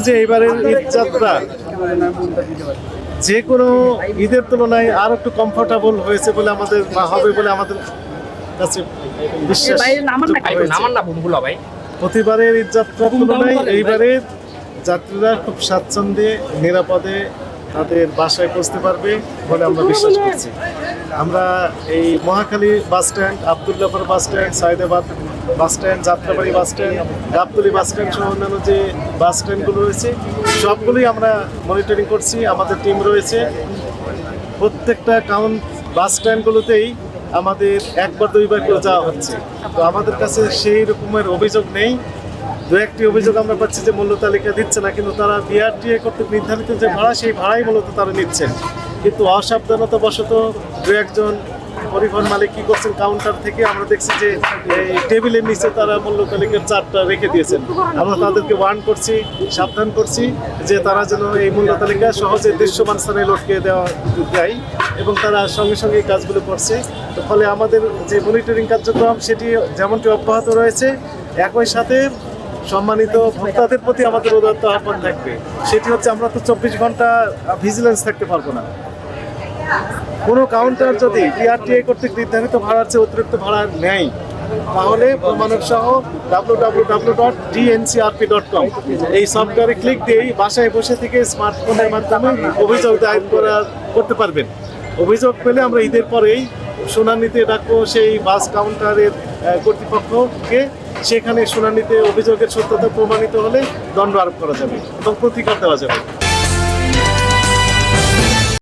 যে এবারের ঈদ যাত্রা যে কোনো ঈদের তুলনায় আর একটু কমফোর্টেবল হয়েছে বলে আমাদের হবে বলে আমাদের কাছে বিশ্বাস হয়েছে। প্রতিবারের ঈদ যাত্রার তুলনায় এইবারের যাত্রীরা খুব স্বাচ্ছন্দ্যে নিরাপদে তাদের বাসায় পৌঁছতে পারবে বলে আমরা বিশ্বাস করছি। আমরা এই Mohakhali bus stand, Abdullahpur bus stand, Saidabad bus stand, Jatrabari bus stand, Gabtoli bus stand সহ অন্যান্য যে বাস স্ট্যান্ডগুলো রয়েছে সবগুলোই আমরা মনিটরিং করছি। আমাদের টিম রয়েছে। প্রত্যেকটা বাস স্ট্যান্ডগুলোতেই আমাদের একবার দুইবার করে যাওয়া হচ্ছে। তো আমাদের কাছে সেই রকমের অভিযোগ নেই। দু একটি অভিযোগ আমরা পাচ্ছি যে মূল্য তালিকা দিচ্ছে না, কিন্তু তারা বিআরটিএ কর্তৃক নির্ধারিত যে ভাড়া সেই ভাড়াই মূলত তারা নিচ্ছেন। কিন্তু অসাবধানতাবশত দু একজন পরিবহন মালিক কী করছেন, কাউন্টার থেকে আমরা দেখছি যে এই টেবিলের নিচে তারা মূল্য তালিকার চার্টটা রেখে দিয়েছেন। আমরা তাদেরকে ওয়ার্ন করছি, সাবধান করছি যে তারা যেন এই মূল্য তালিকা সহজে দৃশ্যমান স্থানে লটকে দেয় এবং তারা সঙ্গে সঙ্গে এই কাজগুলো করছে। তো ফলে আমাদের যে মনিটরিং কার্যক্রম সেটি যেমনটি অব্যাহত রয়েছে, একই সাথে সম্মানিত ভোক্তাদের প্রতি আমাদের উদাত্ত আহ্বান থাকবে। সেটি হচ্ছে আমরা তো 24 ঘন্টা ভিজিলেন্স থাকতে পারবো না। কোনো কাউন্টার যদি বিআরটিএ কর্তৃক নির্ধারিত ভাড়ার চেয়ে অতিরিক্ত ভাড়া নেয় তাহলে প্রমাণক সহ www.dncrp.com এই সফটওয়্যারে ক্লিক দিয়েই বাসায় বসে থেকে স্মার্টফোনের মাধ্যমে অভিযোগ দায়ের করতে পারবেন। অভিযোগ পেলে আমরা ঈদের পরেই শুনানিতে ডাকবো সেই বাস কাউন্টারের কর্তৃপক্ষকে। সেখানে শুনানিতে অভিযোগের সত্যতা প্রমাণিত হলে দণ্ড আরোপ করা যাবে এবং প্রতিকার দেওয়া যাবে।